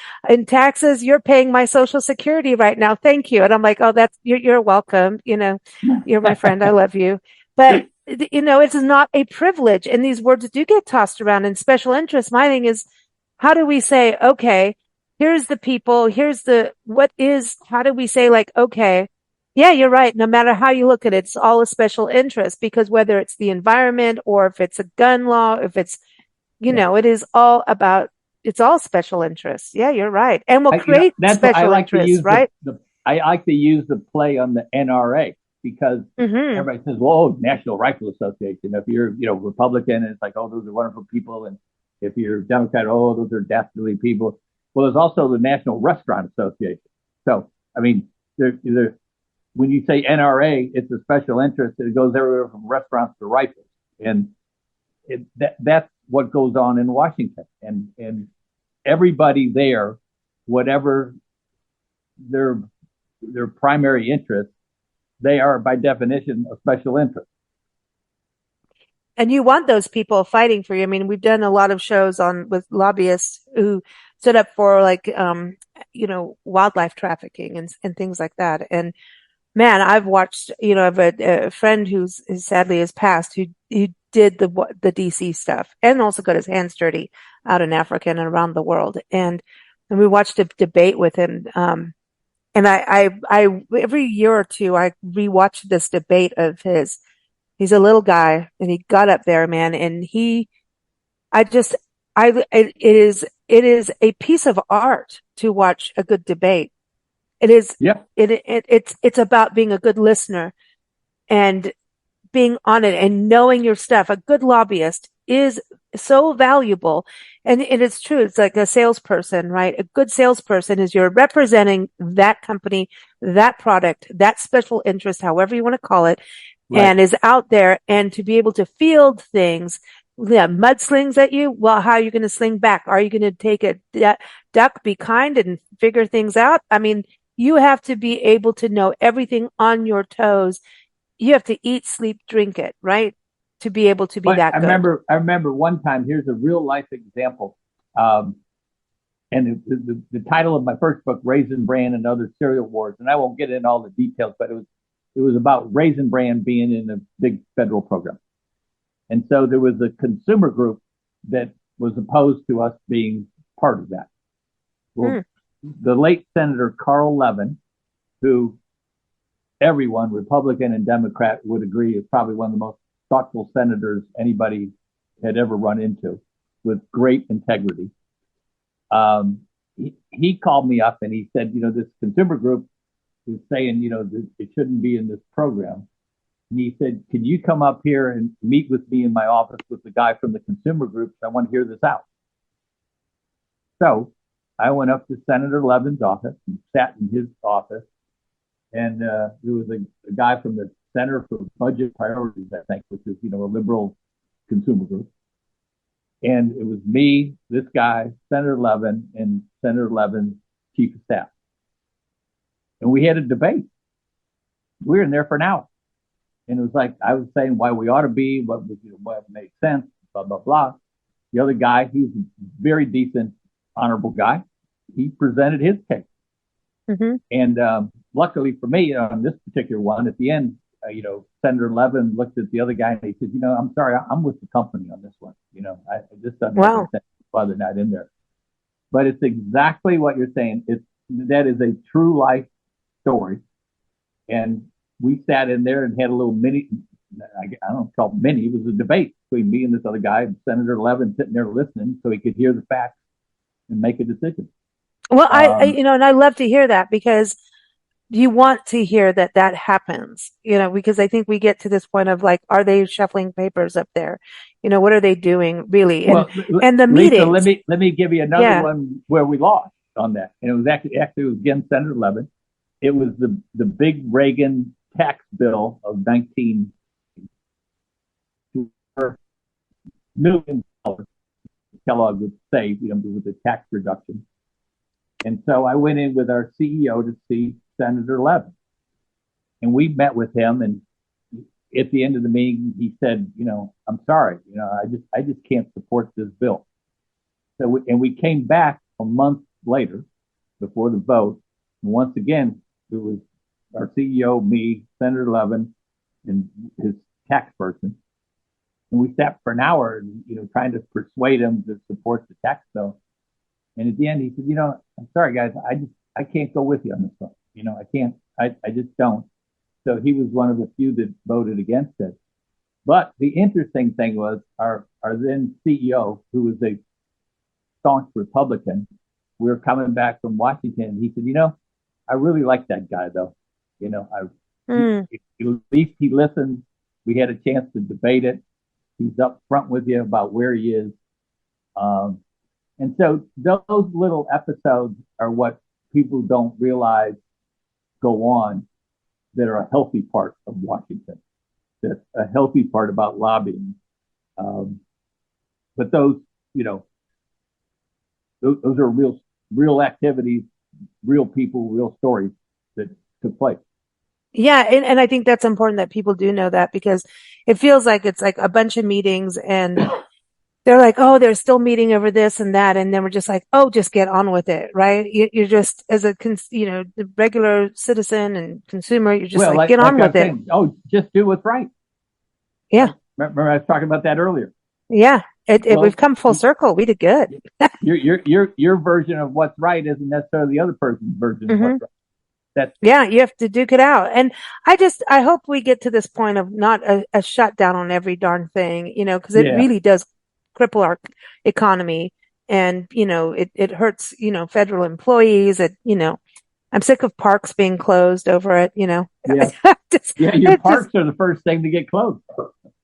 taxes, you're paying my Social Security right now. Thank you. And I'm like, oh, you're welcome. You know, you're my friend. I love you. But it's not a privilege. And these words do get tossed around in special interest. My thing is, how do we say, okay, here's the people, how do we say like, okay, yeah, you're right. No matter how you look at it, it's all a special interest, because whether it's the environment or if it's a gun law, if it's, it is it's all special interests. Yeah, you're right. And we'll create that's what I special like to interests, use right? I like to use the play on the NRA, because everybody says, "Well, National Rifle Association." If you're, Republican, it's like, "Oh, those are wonderful people," and if you're Democrat, "Oh, those are dastardly people." Well, there's also the National Restaurant Association. So, I mean, when you say NRA, it's a special interest. It goes everywhere from restaurants to rifles, and that's what goes on in Washington, and everybody there, whatever their primary interest, they are by definition a special interest. And you want those people fighting for you. I mean, we've done a lot of shows with lobbyists who stood up for like, wildlife trafficking and things like that. And man, I've watched, I have a friend who sadly has passed, who did the DC stuff and also got his hands dirty out in Africa and around the world. And we watched a debate with him. And I every year or two, I rewatch this debate of his. He's a little guy and he got up there, man. And it is a piece of art to watch a good debate. It is, Yeah. It's about being a good listener and being on it and knowing your stuff. A good lobbyist is so valuable. And it's true. It's like a salesperson, right? A good salesperson is you're representing that company, that product, that special interest, however you want to call it, right, and is out there, and to be able to field things. Yeah, mudslings at you. Well, how are you going to sling back? Are you going to take a duck, be kind and figure things out? I mean, you have to be able to know everything on your toes. You have to eat, sleep, drink it, right? To be able to be that good. I remember one time, here's a real life example. And the title of my first book, Raisin Bran and Other Cereal Wars, and I won't get into all the details, but it was about Raisin Bran being in a big federal program. And so there was a consumer group that was opposed to us being part of that. Well, the late Senator Carl Levin, who everyone, Republican and Democrat, would agree is probably one of the most thoughtful senators anybody had ever run into, with great integrity. He called me up and he said, this consumer group is saying, it shouldn't be in this program. And he said, can you come up here and meet with me in my office with the guy from the consumer group? I want to hear this out. So I went up to Senator Levin's office and sat in his office. And there was a guy from the Center for Budget Priorities, I think, which is, a liberal consumer group. And it was me, this guy, Senator Levin, and Senator Levin's chief of staff. And we had a debate. We were in there for an hour. And it was like, I was saying why we ought to be, what made sense, blah, blah, blah. The other guy, he's a very decent, honorable guy. He presented his case. Mm-hmm. And luckily for me, on this particular one, at the end, Senator Levin looked at the other guy and he said, I'm sorry, I'm with the company on this one. This doesn't make sense why they're not in there. But it's exactly what you're saying. That is a true life story. And we sat in there and had a little mini, I don't call it mini, it was a debate between me and this other guy, and Senator Levin sitting there listening so he could hear the facts and make a decision. Well, and I love to hear that, because you want to hear that happens, because I think we get to this point of like, are they shuffling papers up there? What are they doing really? And the Lisa, meetings. let me give you another one where we lost on that. And it was actually it was again Senator Levin. It was the big Reagan tax bill of $19 million Kellogg would save, with the tax reduction. And so I went in with our CEO to see Senator Levin. And we met with him, and at the end of the meeting, he said, I'm sorry, I just can't support this bill. So we came back a month later before the vote. And once again, it was our CEO, me, Senator Levin, and his tax person. And we sat for an hour, trying to persuade him to support the tax bill. And at the end, he said, I'm sorry, guys, I can't go with you on this one. I can't, I just don't. So he was one of the few that voted against it. But the interesting thing was our then CEO, who was a staunch Republican, we were coming back from Washington, and he said, I really like that guy, though. At least he listens. We had a chance to debate it. He's up front with you about where he is. And so those little episodes are what people don't realize go on that are a healthy part of Washington. That's a healthy part about lobbying. But those are real activities, real people, real stories that took place. Yeah. And I think that's important that people do know that, because it feels like it's like a bunch of meetings and they're like, oh, they're still meeting over this and that. And then we're just like, oh, just get on with it. Right. You're just, as a, the regular citizen and consumer, you're just get on with it. Oh, just do what's right. Yeah. Remember I was talking about that earlier. Yeah. We've come full circle. We did good. Your version of what's right isn't necessarily the other person's version of what's right. Yeah, you have to duke it out. And I hope we get to this point of not a shutdown on every darn thing, because it really does cripple our economy. And, it hurts, federal employees. I'm sick of parks being closed over it, Yeah, your parks are the first thing to get closed.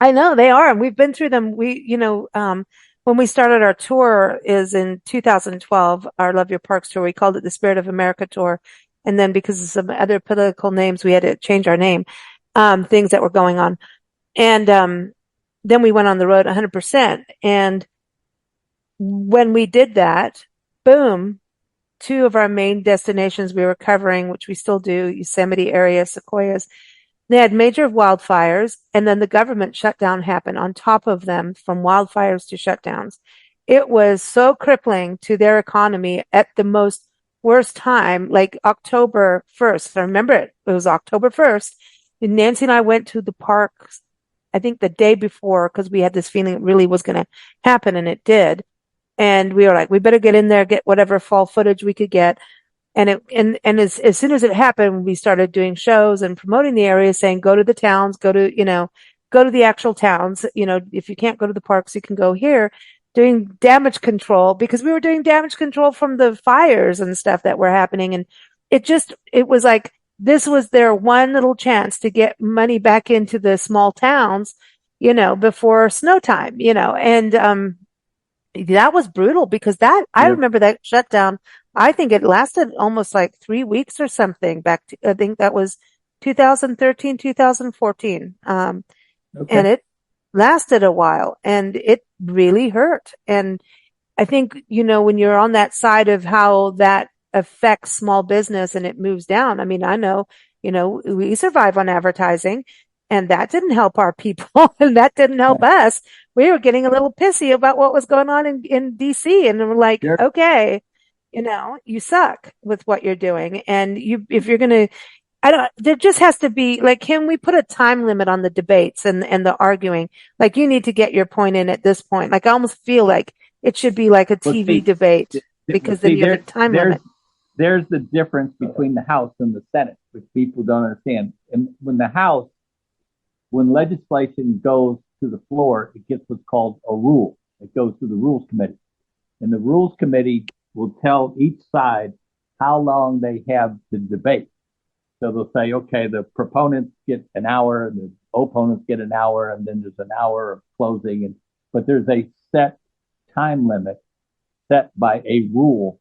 I know they are. And we've been through them. When we started our tour is in 2012, our Love Your Parks tour, we called it the Spirit of America tour. And then because of some other political names, we had to change our name, things that were going on. And then we went on the road 100%. And when we did that, boom, two of our main destinations we were covering, which we still do, Yosemite area, Sequoias, they had major wildfires, and then the government shutdown happened on top of them, from wildfires to shutdowns. It was so crippling to their economy at the most worst time, like October 1st. I remember it was October 1st. And Nancy and I went to the park, I think the day before, because we had this feeling it really was going to happen, and it did. And we were like, we better get in there, get whatever fall footage we could get. And as soon as it happened, we started doing shows and promoting the area, saying, go to the towns, go to the actual towns. If you can't go to the parks, you can go here, doing damage control, because we were doing damage control from the fires and stuff that were happening. And it was like, this was their one little chance to get money back into the small towns, before snow time, and, that was brutal, because I remember that shutdown. I think it lasted almost like 3 weeks or something I think that was 2013, 2014. And it lasted a while, and it really hurt. And I think, when you're on that side of how that affects small business and it moves down. I mean, I know, we survive on advertising, and that didn't help our people and that didn't help us. We were getting a little pissy about what was going on in DC, and we're like, okay, you suck with what you're doing. And if you're going to, there just has to be, like, can we put a time limit on the debates and the arguing? Like, you need to get your point in at this point. Like, I almost feel like it should be like a TV debate, because then you have a time limit. There's the difference between the House and the Senate, which people don't understand. And when legislation goes to the floor, it gets what's called a rule. It goes to the Rules Committee. And the Rules Committee will tell each side how long they have to debate. So they'll say, okay, the proponents get an hour, and the opponents get an hour, and then there's an hour of closing. But there's a set time limit set by a rule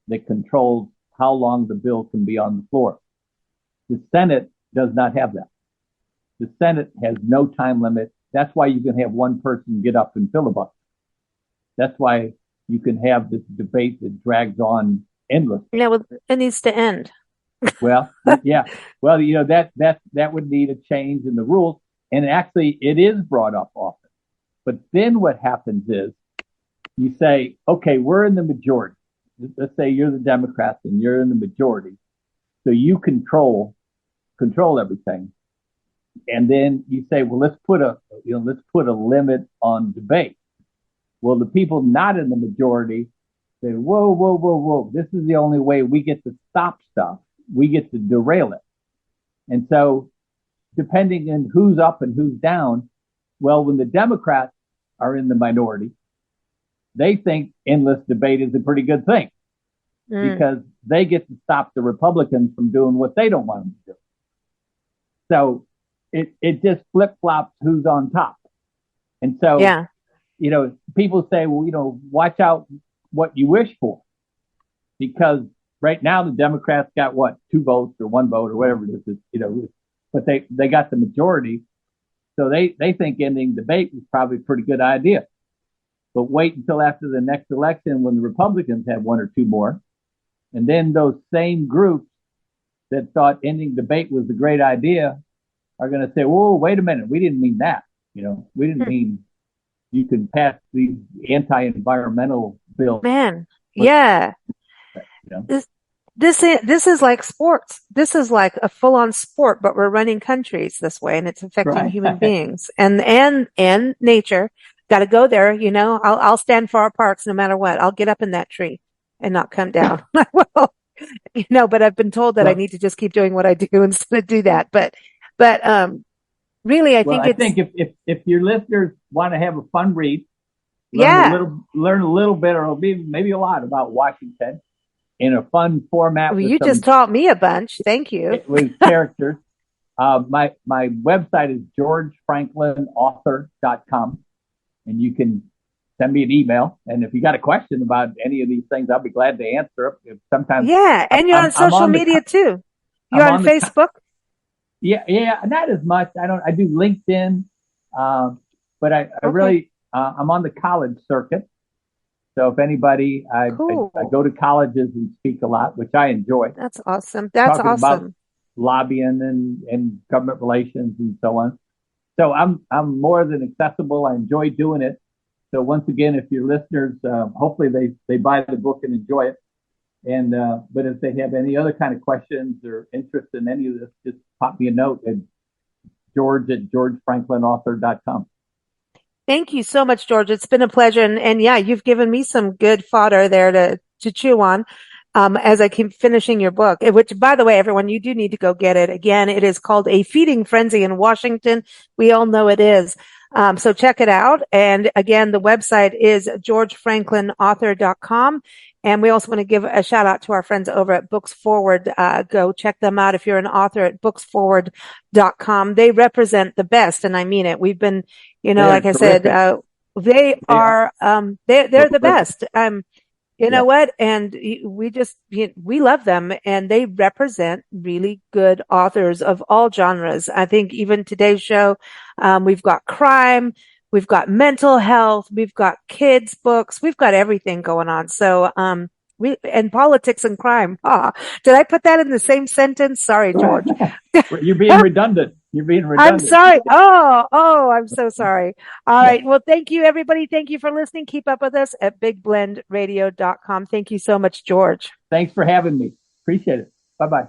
that controls how long the bill can be on the floor. The Senate does not have that. The Senate has no time limit. That's why you can have one person get up and filibuster. That's why you can have this debate that drags on endlessly. Yeah, well, it needs to end. Well, yeah. Well, that would need a change in the rules. And actually, it is brought up often. But then what happens is you say, okay, we're in the majority. Let's say you're the Democrats and you're in the majority. So you control everything. And then you say, well, let's put a limit on debate. Well, the people not in the majority say, whoa, whoa, whoa, whoa. This is the only way we get to stop stuff. We get to derail it. And so depending on who's up and who's down, well, when the Democrats are in the minority, they think endless debate is a pretty good thing because they get to stop the Republicans from doing what they don't want them to do. So it just flip-flops who's on top. And so, people say, well, watch out what you wish for, because right now the Democrats got 2 votes or 1 vote or whatever it is, but they got the majority. So they think ending debate is probably a pretty good idea. But wait until after the next election when the Republicans have 1 or 2 more. And then those same groups that thought ending debate was a great idea are going to say, whoa, wait a minute. We didn't mean that. We didn't mean you can pass these anti-environmental bills. Man, yeah. This is like sports. This is like a full-on sport, but we're running countries this way, and it's affecting human beings and nature. Got to go there. I'll stand for our parks no matter what. I'll get up in that tree and not come down. Well, but I've been told that I need to just keep doing what I do instead of do that. But really, I think if your listeners want to have a fun read, learn a little bit or maybe a lot about Washington in a fun format. Well, you just taught me a bunch. Thank you. With characters. My website is georgefranklinauthor.com, and you can send me an email. And if you got a question about any of these things, I'll be glad to answer it. Sometimes, and you're on social media too. You're on Facebook. Yeah, not as much. I do LinkedIn, but I really I'm on the college circuit. So if anybody, I go to colleges and speak a lot, which I enjoy. That's awesome. That's talking awesome. About lobbying and government relations and so on. So I'm more than accessible. I enjoy doing it. So once again, if your listeners, hopefully they buy the book and enjoy it. And but if they have any other kind of questions or interest in any of this, just pop me a note at georgefranklinauthor.com. Thank you so much, George. It's been a pleasure. And yeah, you've given me some good fodder there to chew on, as I keep finishing your book, which, by the way, everyone, you do need to go get it. Again, it is called A Feeding Frenzy in Washington. We all know it is. So check it out. And again, the website is georgefranklinauthor.com. And we also want to give a shout out to our friends over at Books Forward. Go check them out if you're an author at booksforward.com. They represent the best, and I mean it. We've been, like I said, they're the best. You know what? And we love them, and they represent really good authors of all genres. I think even today's show, we've got crime, we've got mental health, we've got kids books, we've got everything going on. So, and politics and crime. Did I put that in the same sentence? Sorry, George. You're being redundant. I'm sorry. Oh, I'm so sorry. All right. Well, thank you, everybody. Thank you for listening. Keep up with us at bigblendradio.com. Thank you so much, George. Thanks for having me. Appreciate it. Bye-bye.